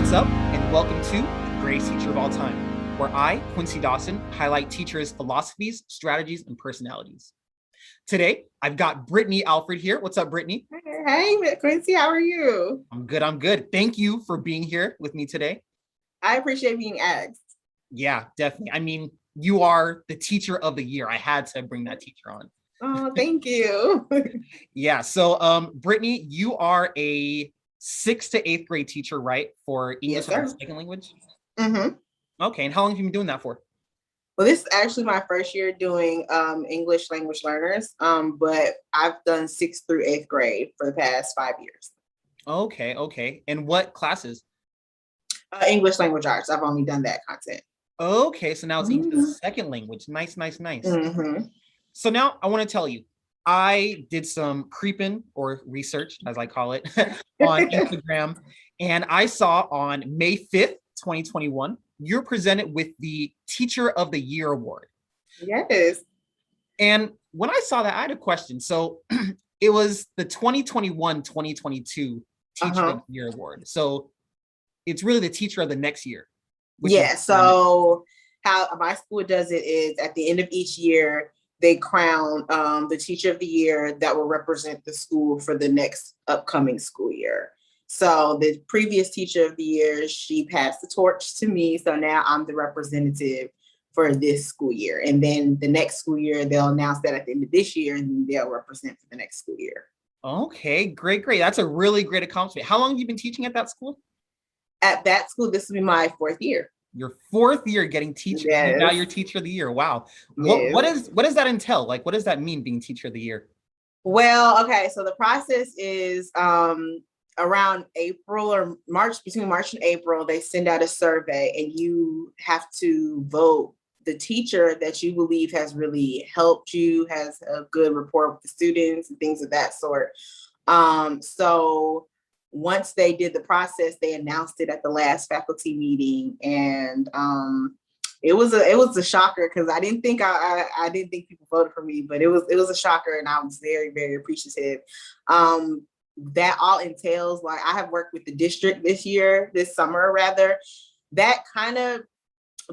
What's up, and welcome to The Greatest Teacher of All Time, where I, Quincy Dawson, highlight teachers' philosophies, strategies, and personalities. Today, I've got Brittany Alfred here. What's up, Brittany? Hey, Quincy, how are you? I'm good. Thank you for being here with me today. I appreciate being asked. Yeah, definitely. I mean, you are the teacher of the year. I had to bring that teacher on. Oh, thank you. Yeah, so Brittany, you are a 6th to 8th grade teacher, right? For English Yes, as a sir. second language? Mm-hmm. Okay, and how long have you been doing that for? Well, this is actually my first year doing English language learners, but I've done 6th through 8th grade for the past 5 years. Okay. And what classes? English language arts. I've only done that content. Okay, so now it's English as a Mm-hmm. second language. Nice. Mm-hmm. So now I want to tell you, I did some creeping or research, as I call it, on Instagram, and I saw on May 5th, 2021, you're presented with the Teacher of the Year Award. Yes. And when I saw that, I had a question. So it was the 2021-2022 Teacher of Uh-huh. the Year Award. So it's really the teacher of the next year, which is Yeah. So how my school does it is at the end of each year, they crown the teacher of the year that will represent the school for the next upcoming school year. So the previous teacher of the year, she passed the torch to me. So now I'm the representative for this school year. And then the next school year, they'll announce that at the end of this year, and then they'll represent for the next school year. okay, great. That's a really great accomplishment. How long have you been teaching at that school? At that school, this will be my 4th year. Your 4th year getting teacher, and now Yes. you're teacher of the year. Wow. What Yes. what is what does that entail? Like, what does that mean being teacher of the year? Well, okay, so the process is around April or March, between March and April, they send out a survey and you have to vote the teacher that you believe has really helped you, has a good rapport with the students and things of that sort. So once they did the process, they announced it at the last faculty meeting, and it was a shocker because I didn't think people voted for me, but it was a shocker, and I was very appreciative. That all entails, like, I have worked with the district this summer rather. That kind of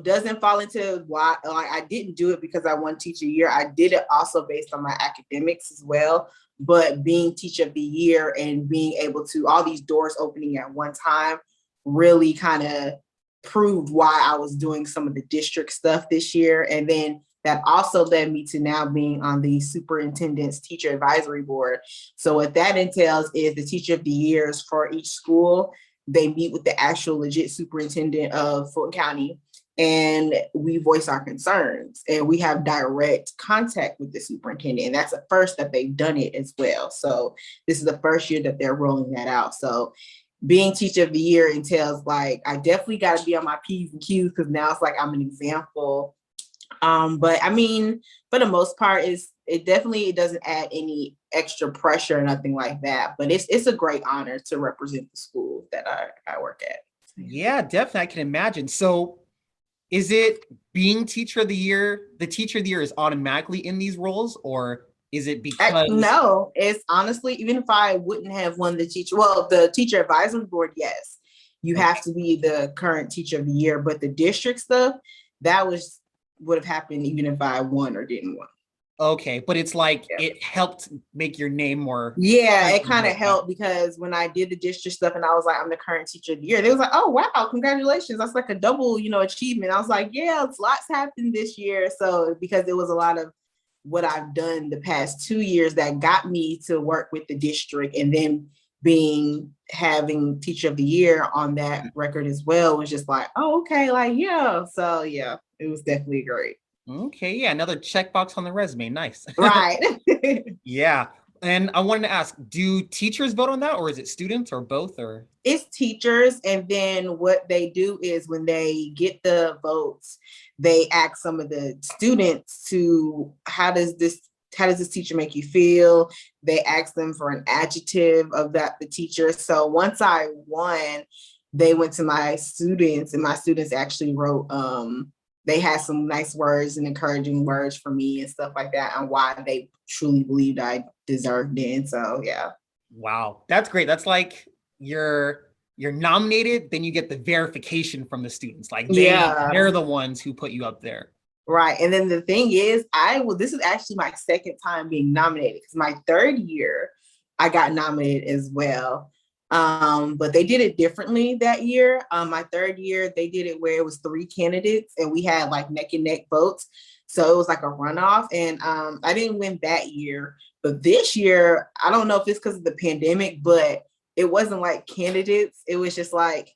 doesn't fall into why, like, I didn't do it because I won teacher year. I did it also based on my academics as well. But being teacher of the year and being able to, all these doors opening at one time, really kind of proved why I was doing some of the district stuff this year. And then that also led me to now being on the superintendent's teacher advisory board. So what that entails is the teacher of the years for each school. They meet with the actual legit superintendent of Fulton County, and we voice our concerns, and we have direct contact with the superintendent. And that's the first that they've done it as well. So this is the first year that they're rolling that out. So being teacher of the year entails, like, I definitely got to be on my P's and Q's because now it's like I'm an example. But I mean, for the most part, it doesn't add any extra pressure or nothing like that. But it's a great honor to represent the school that I work at. Yeah, definitely. I can imagine. So is it being teacher of the year? The teacher of the year is automatically in these roles, or is it because No, it's honestly, even if I wouldn't have won the teacher advisory board, yes, you have okay. to be the current teacher of the year. But the district stuff, would have happened even if I won or didn't win. Okay, but it's like Yeah. it helped make your name more Yeah, it present kind of like that. helped because when I did the district stuff and I was like, I'm the current teacher of the year, they was like, oh, wow, congratulations. That's like a double, achievement. I was like, yeah, it's lots happened this year. So because it was a lot of what I've done the past 2 years that got me to work with the district, and then having teacher of the year on that record as well was just like, oh, okay, like, yeah. So yeah, it was definitely great. Okay, yeah, another checkbox on the resume. Nice. Right. Yeah. And I wanted to ask, do teachers vote on that, or is it students, or both, or? It's teachers, and then what they do is when they get the votes, they ask some of the students to, how does this teacher make you feel? They ask them for an adjective of the teacher. So once I won, they went to my students, and my students actually wrote, they had some nice words and encouraging words for me and stuff like that, and why they truly believed I deserved it. And so yeah. Wow, that's great. That's like your you're nominated, then you get the verification from the students. Like Yeah. they're the ones who put you up there. Right. And then the thing is, this is actually my second time being nominated, because my third year I got nominated as well. But they did it differently that year. My third year, they did it where it was 3 candidates and we had like neck and neck votes. So it was like a runoff. And I didn't win that year. But this year, I don't know if it's because of the pandemic, but it wasn't like candidates. It was just like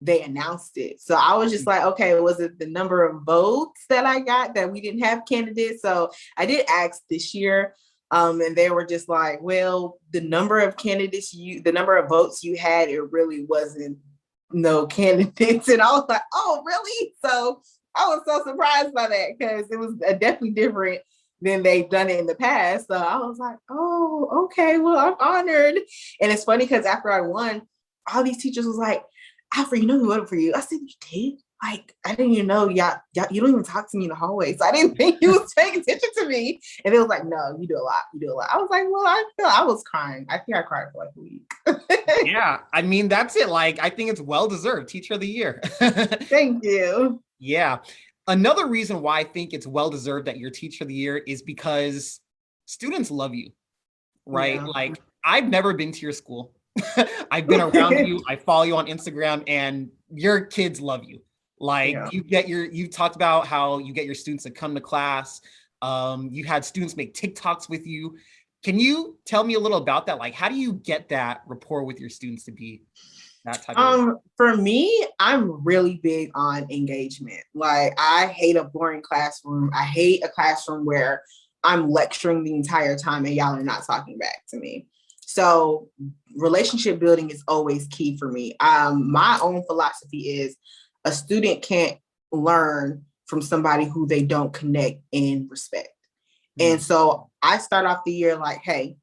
they announced it. So I was just like, okay, was it the number of votes that I got that we didn't have candidates? So I did ask this year. And they were just like, well, the number of votes you had, it really wasn't no candidates. And I was like, oh, really? So I was so surprised by that, because it was definitely different than they've done it in the past. So I was like, oh, okay, well, I'm honored. And it's funny because after I won, all these teachers was like, Alfred, you know who voted for you? I said, you did? Like, I didn't even know, y'all, you don't even talk to me in the hallway. So I didn't think you was paying attention to me. And they was like, no, you do a lot. You do a lot. I was like, well, I was crying. I think I cried for like a week. Yeah. I mean, that's it. Like, I think it's well-deserved Teacher of the Year. Thank you. Yeah. Another reason why I think it's well-deserved that you're Teacher of the Year is because students love you, right? Yeah. Like, I've never been to your school. I've been around you. I follow you on Instagram, and your kids love you. Like, yeah. You talked about how you get your students to come to class. You had students make TikToks with you. Can you tell me a little about that? Like, how do you get that rapport with your students to be that type of? For me, I'm really big on engagement. Like, I hate a boring classroom. I hate a classroom where I'm lecturing the entire time and y'all are not talking back to me. So relationship building is always key for me. My own philosophy is a student can't learn from somebody who they don't connect and respect. Mm-hmm. And so I start off the year like, hey,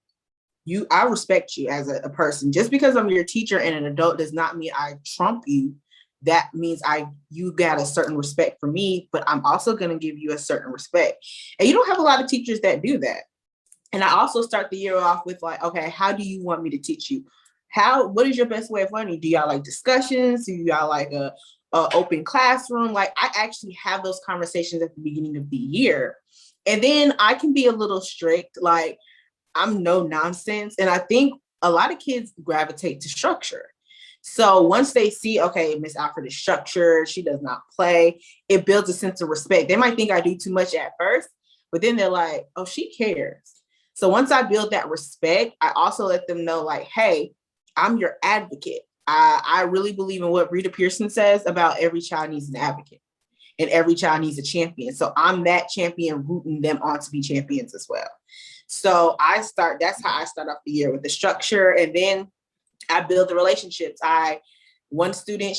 I respect you as a person. Just because I'm your teacher and an adult does not mean I trump you. That means you got a certain respect for me, but I'm also going to give you a certain respect. And you don't have a lot of teachers that do that. And I also start the year off with like, okay, how do you want me to teach you? What is your best way of learning? Do y'all like discussions? Do y'all like a open classroom? Like, I actually have those conversations at the beginning of the year. And then I can be a little strict, like I'm no nonsense. And I think a lot of kids gravitate to structure. So once they see, okay, Miss Alfred is structured, she does not play, it builds a sense of respect. They might think I do too much at first, but then they're like, oh, she cares. So once I build that respect, I also let them know like, hey, I'm your advocate. I really believe in what Rita Pearson says about every child needs an advocate and every child needs a champion. So I'm that champion rooting them on to be champions as well. So that's how I start off the year, with the structure. And then I build the relationships. One student,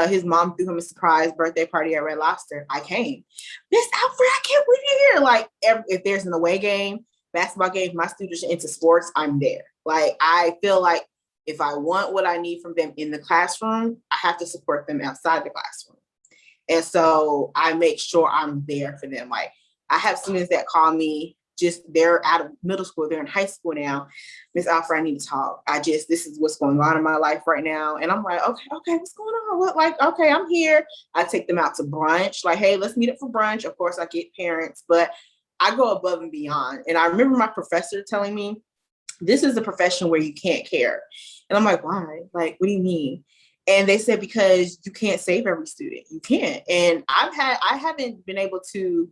his mom threw him a surprise birthday party at Red Lobster. I came. Miss Alfred, I can't believe you're here. Like, if there's an away game, basketball game, my students are into sports, I'm there. Like, I feel like if I want what I need from them in the classroom, I have to support them outside the classroom. And so I make sure I'm there for them. Like, I have students that call me, they're out of middle school, they're in high school now. Miss Alfred, I need to talk. This is what's going on in my life right now. And I'm like, okay, what's going on? Okay, I'm here. I take them out to brunch. Like, hey, let's meet up for brunch. Of course, I get parents, but I go above and beyond. And I remember my professor telling me, this is a profession where you can't care. And I'm like, why? Like, what do you mean? And they said, because you can't save every student. You can't. And I haven't been able to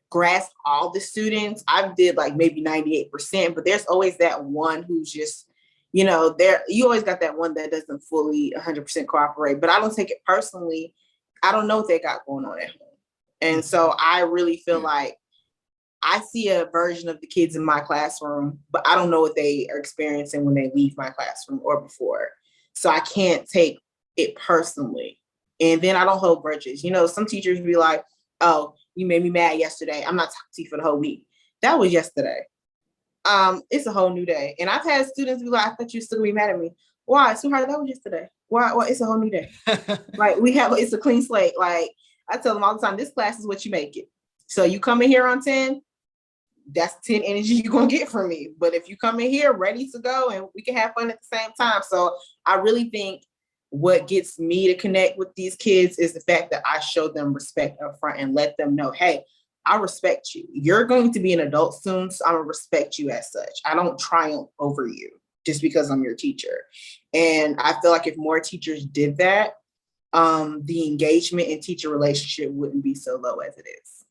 grasp all the students. I did like maybe 98%, but there's always that one who's just, you always got that one that doesn't fully 100% cooperate, but I don't take it personally. I don't know what they got going on at home. And so I really feel like I see a version of the kids in my classroom, but I don't know what they are experiencing when they leave my classroom or before. So I can't take it personally. And then I don't hold grudges. Some teachers be like, oh, you made me mad yesterday, I'm not talking to you for the whole week. That was yesterday. It's a whole new day. And I've had students be like, I thought you were still gonna be mad at me. Why? Sweetheart, that was yesterday. Why? It's a whole new day. Like, it's a clean slate. Like, I tell them all the time, this class is what you make it. So you come in here on 10, that's 10 energy you're gonna get from me. But if you come in here ready to go and we can have fun at the same time. So I really think what gets me to connect with these kids is the fact that I show them respect up front and let them know, hey, I respect you. You're going to be an adult soon, so I'm gonna respect you as such. I don't triumph over you just because I'm your teacher. And I feel like if more teachers did that, the engagement and teacher relationship wouldn't be so low as it is.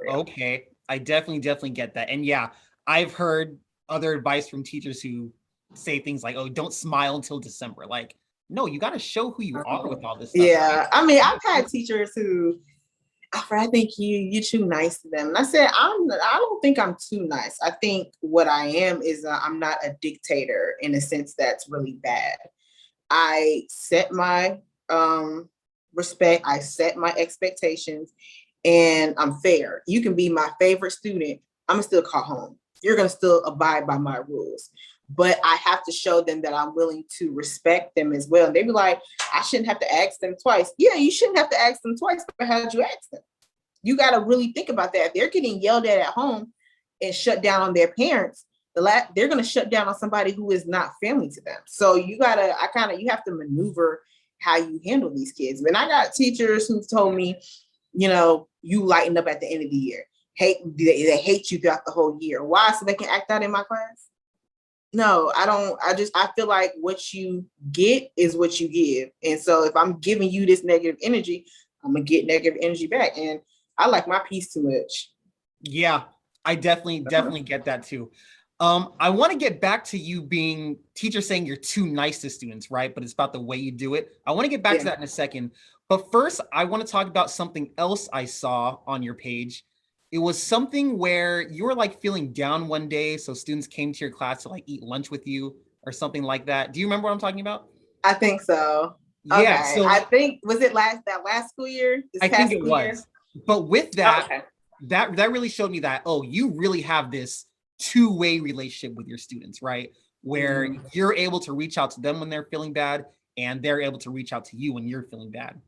Okay. I definitely get that. And yeah, I've heard other advice from teachers who say things like, oh, don't smile until December. Like, no, you got to show who you are with all this stuff. Yeah. I mean, I've had teachers who, Alfred, I think you're too nice to them. And I said, I don't think I'm too nice. I think what I am is I'm not a dictator in a sense that's really bad. I set my respect, I set my expectations, and I'm fair. You can be my favorite student, I'm gonna still call home. You're gonna still abide by my rules. But I have to show them that I'm willing to respect them as well. And they be like, I shouldn't have to ask them twice. Yeah, you shouldn't have to ask them twice, but how'd you ask them? You got to really think about that. If they're getting yelled at home and shut down on their parents, they're going to shut down on somebody who is not family to them. So you have to maneuver how you handle these kids. And I got teachers who've told me, you lighten up at the end of the year. They hate you throughout the whole year. Why? So they can act out in my class? No, I don't. I feel like what you get is what you give. And so if I'm giving you this negative energy, I'm going to get negative energy back. And I like my piece too much. Yeah, I definitely get that too. I want to get back to you being teacher saying you're too nice to students, right? But it's about the way you do it. I want to get back to that in a second. But first, I want to talk about something else I saw on your page. It was something where you were like feeling down one day. So students came to your class to like eat lunch with you or something like that. Do you remember what I'm talking about? I think so. Yeah. Okay. So I think, was it that last school year? I think it was. But with that, okay. that really showed me that, oh, you really have this two-way relationship with your students, right? Where you're able to reach out to them when they're feeling bad and they're able to reach out to you when you're feeling bad.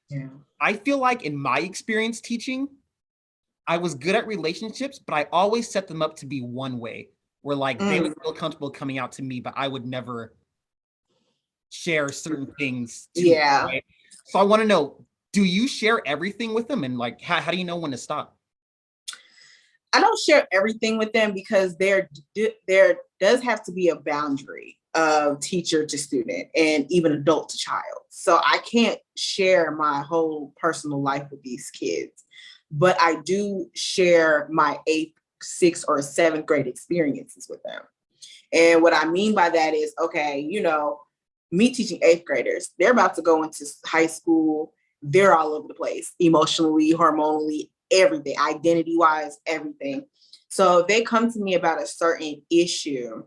Yeah. I feel like in my experience teaching, I was good at relationships, but I always set them up to be one way where like they would feel comfortable coming out to me, but I would never share certain things to them, right? So I want to know, do you share everything with them? And like, how do you know when to stop? I don't share everything with them because there does have to be a boundary of teacher to student and even adult to child. So I can't share my whole personal life with these kids, but I do share my 8th, 6th, or 7th grade experiences with them. And what I mean by that is, okay, me teaching 8th graders, they're about to go into high school. They're all over the place, emotionally, hormonally, everything, identity-wise, everything. So if they come to me about a certain issue,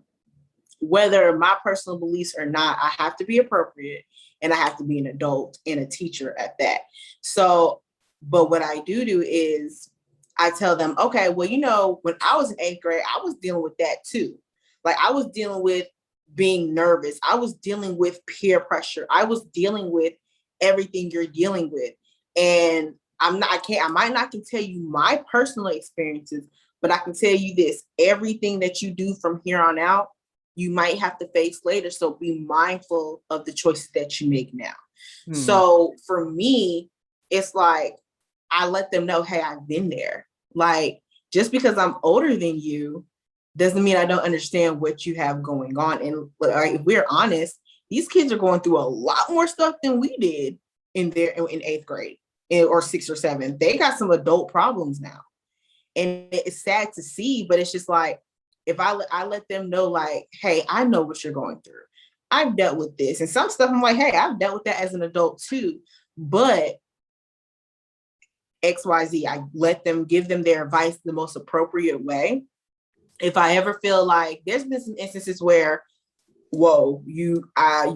whether my personal beliefs or not, I have to be appropriate and I have to be an adult and a teacher at that. So, but what I do is I tell them, okay, well, when I was in 8th grade, I was dealing with that too. Like I was dealing with being nervous. I was dealing with peer pressure. I was dealing with everything you're dealing with. And I might not can tell you my personal experiences, but I can tell you this, everything that you do from here on out, you might have to face later. So be mindful of the choices that you make now. So for me, it's like, I let them know, hey, I've been there. Like, just because I'm older than you doesn't mean I don't understand what you have going on. And if we're honest, these kids are going through a lot more stuff than we did in 8th grade or 6th or 7th. They got some adult problems now. And it's sad to see, but it's just like, if I let them know, like, hey, I know what you're going through. I've dealt with this. And some stuff I'm like, hey, I've dealt with that as an adult too. But XYZ, I let them give them their advice the most appropriate way. If I ever feel like there's been some instances where, whoa, you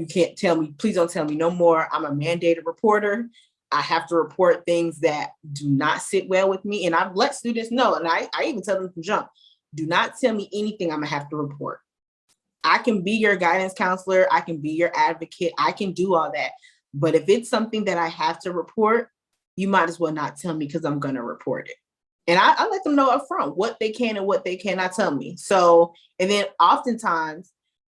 can't tell me, please don't tell me no more. I'm a mandated reporter. I have to report things that do not sit well with me. And I've let students know, and I even tell them from jump, do not tell me anything I'm gonna have to report. I can be your guidance counselor. I can be your advocate. I can do all that. But if it's something that I have to report, you might as well not tell me because I'm gonna report it. And I let them know up front what they can and what they cannot tell me. So, and then oftentimes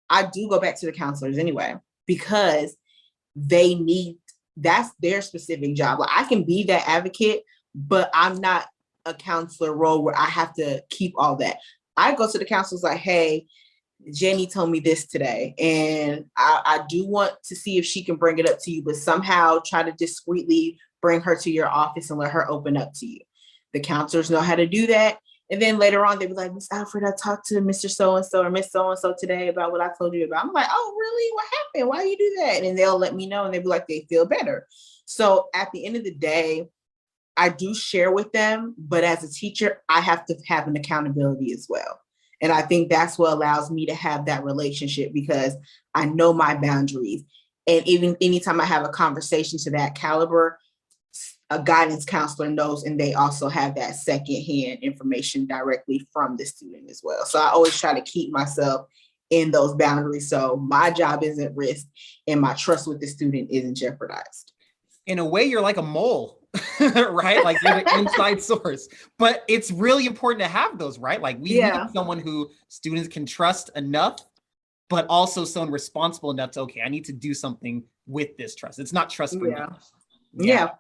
I do go back to the counselors anyway, because that's their specific job. Like I can be that advocate, but I'm not a counselor role where I have to keep all that. I go to the counselors like, hey, Jenny told me this today, and I do want to see if she can bring it up to you, but somehow try to discreetly bring her to your office and let her open up to you. The counselors know how to do that. And then later on, they'd be like, Miss Alfred, I talked to Mr. So-and-so or Miss So-and-so today about what I told you about. I'm like, oh, really? What happened? Why you do that? And they'll let me know, and they'll be like, they feel better. So at the end of the day, I do share with them, but as a teacher, I have to have an accountability as well. And I think that's what allows me to have that relationship, because I know my boundaries. And even anytime I have a conversation to that caliber, a guidance counselor knows, and they also have that secondhand information directly from the student as well. So I always try to keep myself in those boundaries so my job isn't at risk and my trust with the student isn't jeopardized. In a way, you're like a mole. Right? Like you're the inside source, but it's really important to have those, right? Like we need someone who students can trust enough, but also someone responsible enough to, okay, I need to do something with this trust. It's not trust for me. Yeah.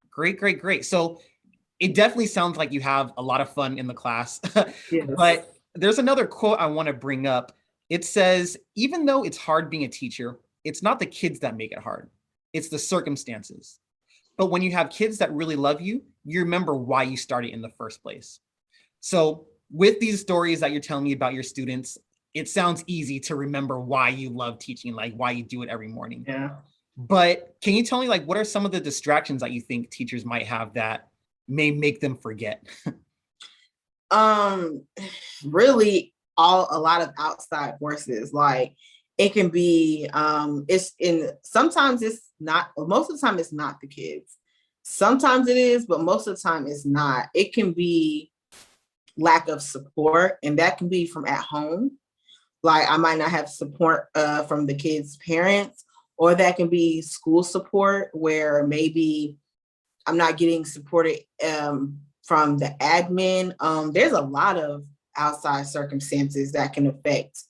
Great. So it definitely sounds like you have a lot of fun in the class, Yes. But there's another quote I want to bring up. It says, even though it's hard being a teacher, it's not the kids that make it hard. It's the circumstances. But when you have kids that really love you, you remember why you started in the first place. So with these stories that you're telling me about your students, it sounds easy to remember why you love teaching, like why you do it every morning. Yeah. But can you tell me, like, what are some of the distractions that you think teachers might have that may make them forget? Really a lot of outside forces. Like it can be sometimes it's not, most of the time it's not the kids. Sometimes it is, but most of the time it's not. It can be lack of support, and that can be from at home. Like I might not have support from the kids' parents, or that can be school support where maybe I'm not getting supported from the admin. There's a lot of outside circumstances that can affect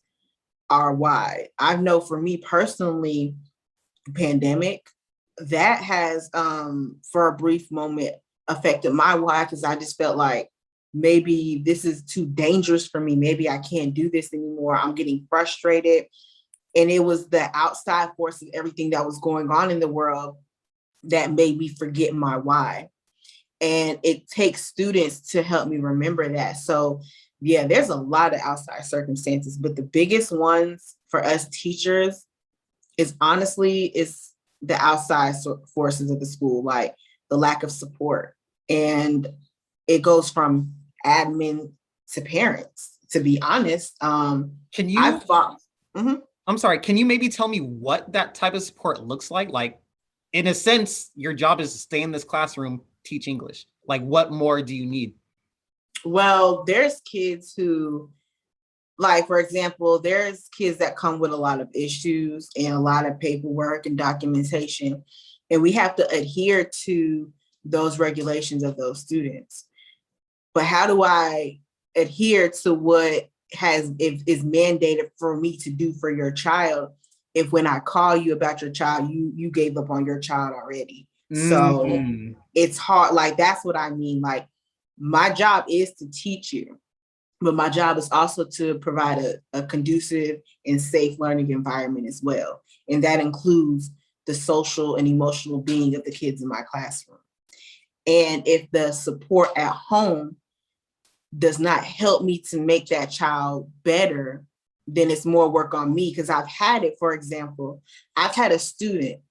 our why. I know for me personally, pandemic, that has for a brief moment affected my why, because I just felt like maybe this is too dangerous for me. Maybe I can't do this anymore. I'm getting frustrated. And it was the outside force of everything that was going on in the world that made me forget my why. And it takes students to help me remember that. So yeah, there's a lot of outside circumstances, but the biggest ones for us teachers is the outside forces of the school, like the lack of support. And it goes from admin to parents, to be honest. Can you, I'm sorry, can you maybe tell me what that type of support looks like? Like, in a sense, your job is to stay in this classroom, teach English. Like, what more do you need? Well, there's kids who, like, for example, there's kids that come with a lot of issues and a lot of paperwork and documentation, and we have to adhere to those regulations of those students. But how do I adhere to what is mandated for me to do for your child if when I call you about your child, you gave up on your child already? So it's hard. Like, that's what I mean. Like, my job is to teach you, but my job is also to provide a conducive and safe learning environment as well. And that includes the social and emotional being of the kids in my classroom. And if the support at home does not help me to make that child better, then it's more work on me. Because I've had it, for example, I've had a student,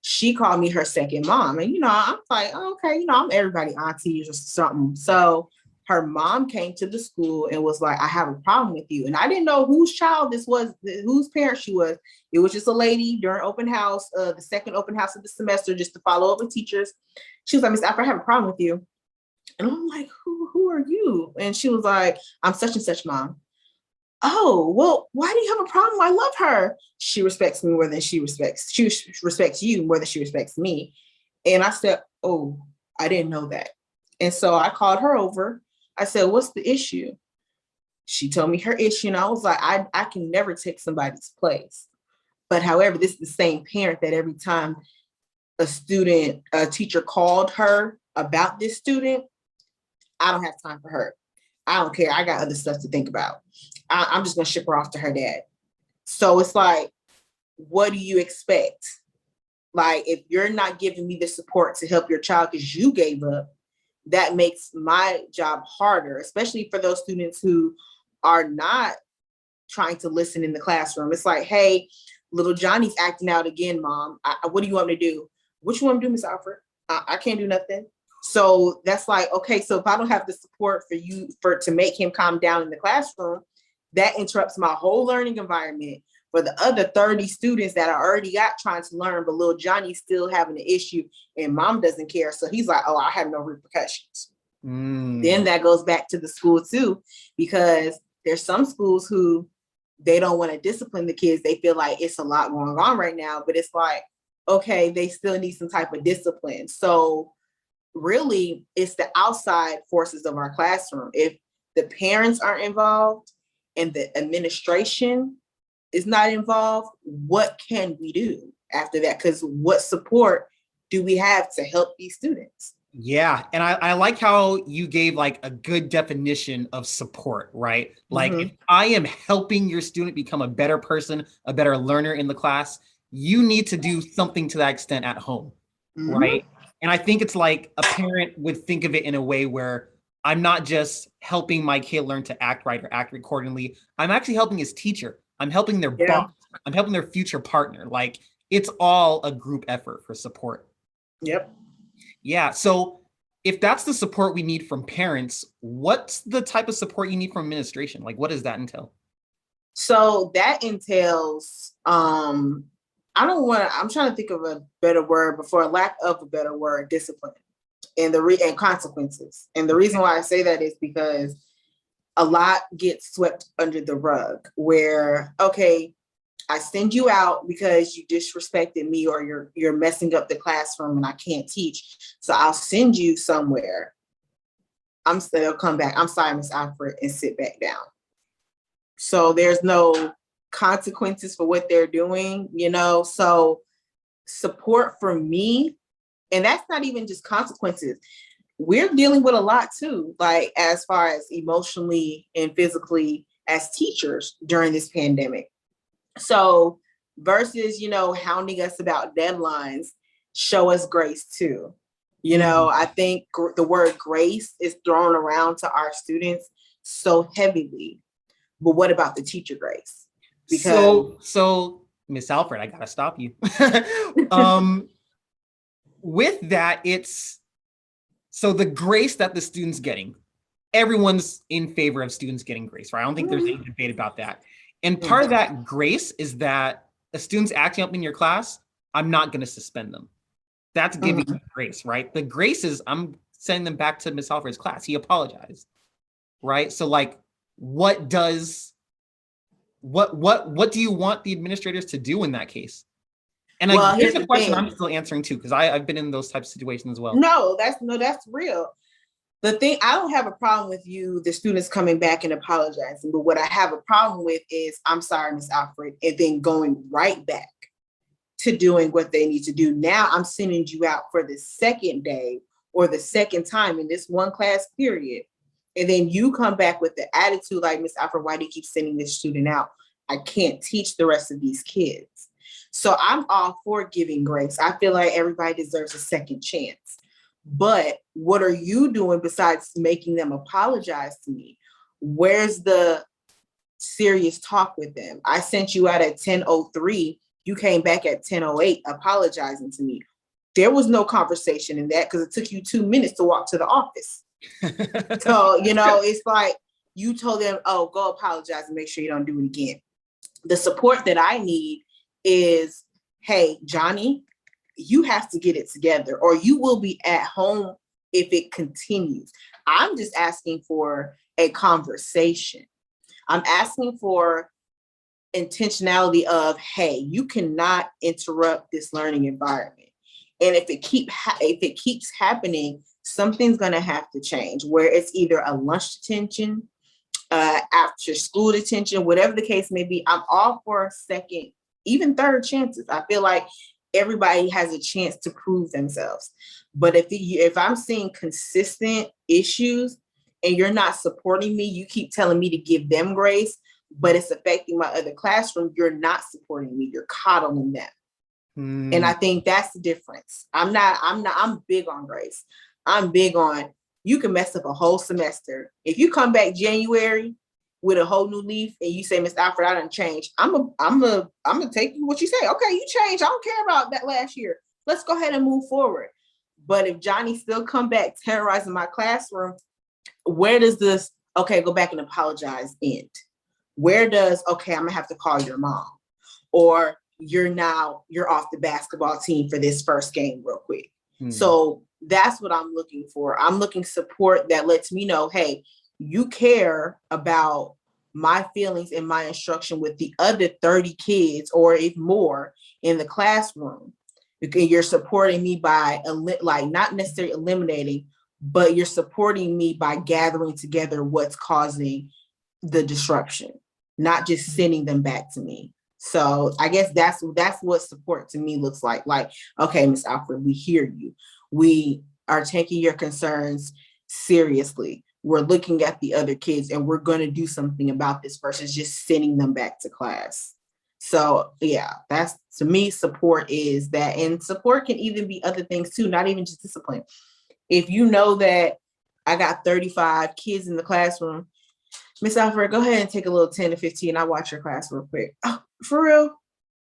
she called me her second mom. And, I'm like, oh, okay, I'm everybody auntie or something. So her mom came to the school and was like, I have a problem with you. And I didn't know whose child this was, whose parent she was. It was just a lady during open house, the second open house of the semester, just to follow up with teachers. She was like, Miss Alfred, I have a problem with you. And I'm like, who are you? And she was like, I'm such and such mom. Oh, well, why do you have a problem? I love her. She respects me more than she respects you more than she respects me. And I said, oh, I didn't know that. And so I called her over. I said, what's the issue? She told me her issue. And I was like, I can never take somebody's place. But however, this is the same parent that every time a teacher called her about this student, I don't have time for her. I don't care. I got other stuff to think about. I'm just going to ship her off to her dad. So it's like, what do you expect? Like, if you're not giving me the support to help your child because you gave up, that makes my job harder, especially for those students who are not trying to listen in the classroom. It's like, hey, little Johnny's acting out again, mom. What do you want me to do? What you want me to do, Miss Alfred? I can't do nothing. So that's like, okay, so if I don't have the support for you to make him calm down in the classroom, that interrupts my whole learning environment for the other 30 students that I already got trying to learn, but little Johnny's still having an issue and mom doesn't care. So he's like, oh, I have no repercussions. Then that goes back to the school too, because there's some schools who they don't want to discipline the kids. They feel like it's a lot going on right now, but it's like, okay, they still need some type of discipline. So really, it's the outside forces of our classroom. If the parents aren't involved and the administration is not involved, what can we do after that? Because what support do we have to help these students? Yeah. And I like how you gave like a good definition of support, right? Like if I am helping your student become a better person, a better learner in the class, you need to do something to that extent at home, right? And I think it's like a parent would think of it in a way where I'm not just helping my kid learn to act right or act accordingly. I'm actually helping his teacher. I'm helping their boss. I'm helping their future partner. Like it's all a group effort for support. Yep. Yeah. So if that's the support we need from parents, what's the type of support you need from administration? Like what does that entail? So that entails, I'm trying to think of a better word, but for a lack of a better word, discipline and and consequences. And the reason why I say that is because a lot gets swept under the rug where, okay, I send you out because you disrespected me or you're messing up the classroom and I can't teach. So I'll send you somewhere. They'll come back. I'm sorry, Miss Alfred, and sit back down. So there's no consequences for what they're doing, so support for me, and that's not even just consequences. We're dealing with a lot too, like as far as emotionally and physically as teachers during this pandemic. So versus, hounding us about deadlines, show us grace too. I think the word grace is thrown around to our students so heavily. But what about the teacher grace? Because so Miss Alfred, I gotta stop you. With that, it's so the grace that the student's getting, everyone's in favor of students getting grace, right? I don't think there's any debate about that. And part of that grace is that a student's acting up in your class, I'm not gonna suspend them. That's giving them grace, right? The grace is I'm sending them back to Miss Alfred's class. He apologized, right? So like, what do you want the administrators to do in that case? And here's the question I'm still answering too, because I've been in those types of situations as well. No, that's real. The thing, I don't have a problem with the students coming back and apologizing, but what I have a problem with is, I'm sorry, Miss Alfred, and then going right back to doing what they need to do. Now I'm sending you out for the second day or the second time in this one class period. And then you come back with the attitude like, Miss Alfred, why do you keep sending this student out? I can't teach the rest of these kids. So I'm all for giving grace. I feel like everybody deserves a second chance. But what are you doing besides making them apologize to me? Where's the serious talk with them? I sent you out at 10:03. You came back at 10:08 apologizing to me. There was no conversation in that because it took you 2 minutes to walk to the office. So, it's like you told them, oh, go apologize and make sure you don't do it again. The support that I need is, hey, Johnny, you have to get it together or you will be at home if it continues. I'm just asking for a conversation. I'm asking for intentionality of, hey, you cannot interrupt this learning environment. And if it keeps happening, something's going to have to change, where it's either a lunch detention, after school detention, whatever the case may be. I'm all for a second even third chances. I feel like everybody has a chance to prove themselves. But if I'm seeing consistent issues and you're not supporting me, you keep telling me to give them grace, but it's affecting my other classroom, you're not supporting me, you're coddling them. And I think that's the difference. I'm big on grace. I'm big on, you can mess up a whole semester. If you come back January with a whole new leaf and you say, Miss Alfred, I done changed, I'm gonna take what you say. Okay, you changed. I don't care about that last year. Let's go ahead and move forward. But if Johnny still come back terrorizing my classroom, where does this, okay, go back and apologize end? Where does, okay, I'm gonna have to call your mom, or you're off the basketball team for this first game real quick. So that's what I'm looking for. I'm looking support that lets me know, hey, you care about my feelings and my instruction with the other 30 kids or if more in the classroom. You're supporting me by like not necessarily eliminating, but you're supporting me by gathering together what's causing the disruption, not just sending them back to me. So I guess that's what support to me looks like. Like, okay, Miss Alfred, we hear you. We are taking your concerns seriously. We're looking at the other kids and we're going to do something about this versus just sending them back to class. So yeah, that's, to me, support is that. And support can even be other things too, not even just discipline. If you know that I got 35 kids in the classroom, Miss Alfred, go ahead and take a little 10 to 15. I'll watch your class real quick. Oh, for real?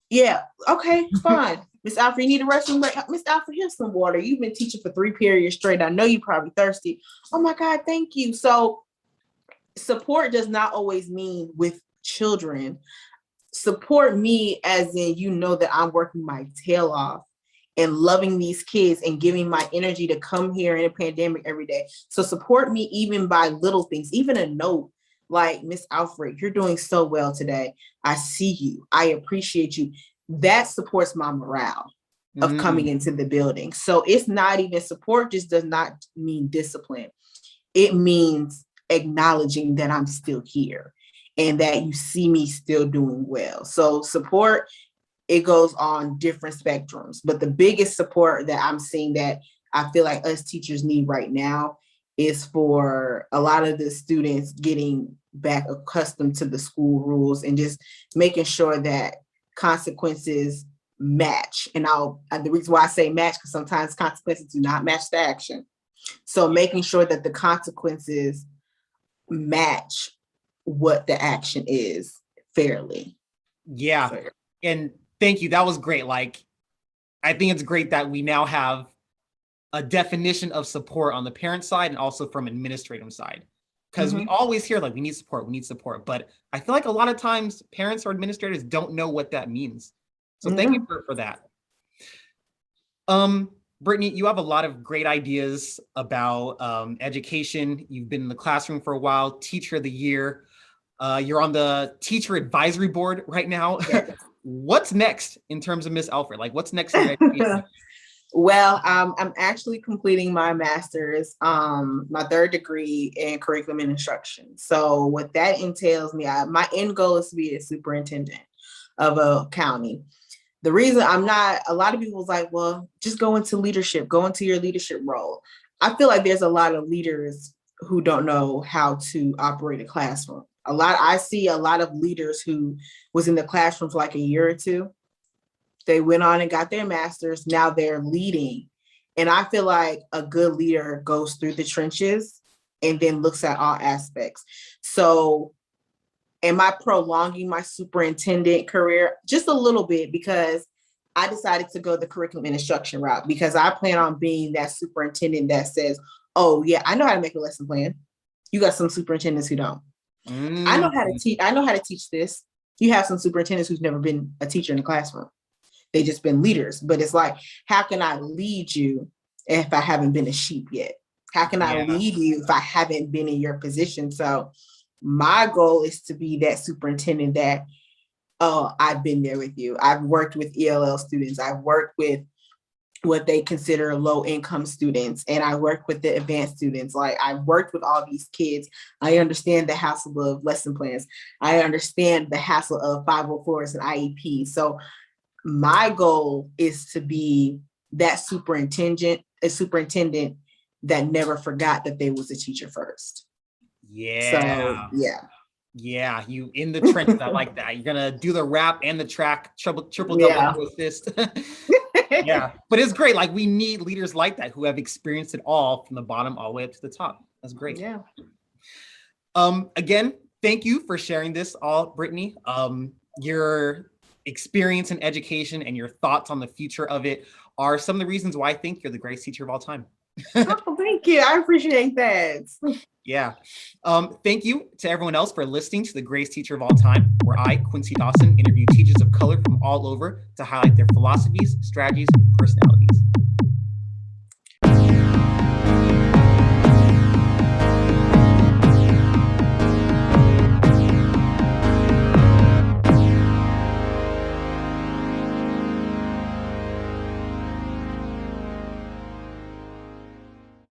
Yeah. Okay, fine. Miss Alfred, you need a restroom break? Miss Alfred, here's some water. You've been teaching for 3 periods straight. I know you're probably thirsty. Oh my God, thank you. So support does not always mean with children. Support me as in, you know that I'm working my tail off and loving these kids and giving my energy to come here in a pandemic every day. So support me even by little things, even a note like, Miss Alfred, you're doing so well today. I see you. I appreciate you. That supports my morale of coming into the building. So it's not even, support just does not mean discipline. It means acknowledging that I'm still here and that you see me still doing well. So support, it goes on different spectrums, but the biggest support that I'm seeing that I feel like us teachers need right now is for a lot of the students getting back accustomed to the school rules and just making sure that consequences match. And the reason why I say match, because sometimes consequences do not match the action. So making sure that the consequences match what the action is fairly. Yeah. And thank you. That was great. Like, I think it's great that we now have a definition of support on the parent side and also from administrative side. Because we always hear like, we need support. But I feel like a lot of times parents or administrators don't know what that means. So thank you for that. Brittany, you have a lot of great ideas about education. You've been in the classroom for a while, teacher of the year. You're on the teacher advisory board right now. Yes. What's next in terms of Miss Alfred? Like, what's next for your education? Well, I'm actually completing my master's, my 3rd degree in curriculum and instruction. So what that entails my end goal is to be a superintendent of a county. The reason a lot of people was like, well, just go into leadership, go into your leadership role. I feel like there's a lot of leaders who don't know how to operate a classroom. I see a lot of leaders who was in the classroom for like a year or two. They went on and got their master's. Now they're leading. And I feel like a good leader goes through the trenches and then looks at all aspects. So am I prolonging my superintendent career? Just a little bit, because I decided to go the curriculum and instruction route, because I plan on being that superintendent that says, oh yeah, I know how to make a lesson plan. You got some superintendents who don't. I know how to teach. I know how to teach this. You have some superintendents who's never been a teacher in the classroom. They just been leaders. But it's like, how can I lead you if I haven't been a sheep yet? How can I lead you if I haven't been in your position? So my goal is to be that superintendent that, oh, I've been there with you. I've worked with ELL students. I've worked with what they consider low income students, and I work with the advanced students. Like, I worked with all these kids. I understand the hassle of lesson plans. I understand the hassle of 504s and IEP. So my goal is to be that superintendent that never forgot that they was a teacher first. Yeah. So yeah. Yeah, you in the trenches. I like that. You're gonna do the rap and the track, triple Yeah. double assist. Yeah, but it's great. Like, we need leaders like that who have experienced it all from the bottom all the way up to the top. That's great. Yeah. Again, thank you for sharing this all, Brittany. Your experience in education and your thoughts on the future of it are some of the reasons why I think you're the greatest teacher of all time. Oh, thank you. I appreciate that. Yeah. Thank you to everyone else for listening to The Greatest Teacher of All Time, where I, Quincy Dawson, interview teachers of color from all over to highlight their philosophies, strategies, and personalities.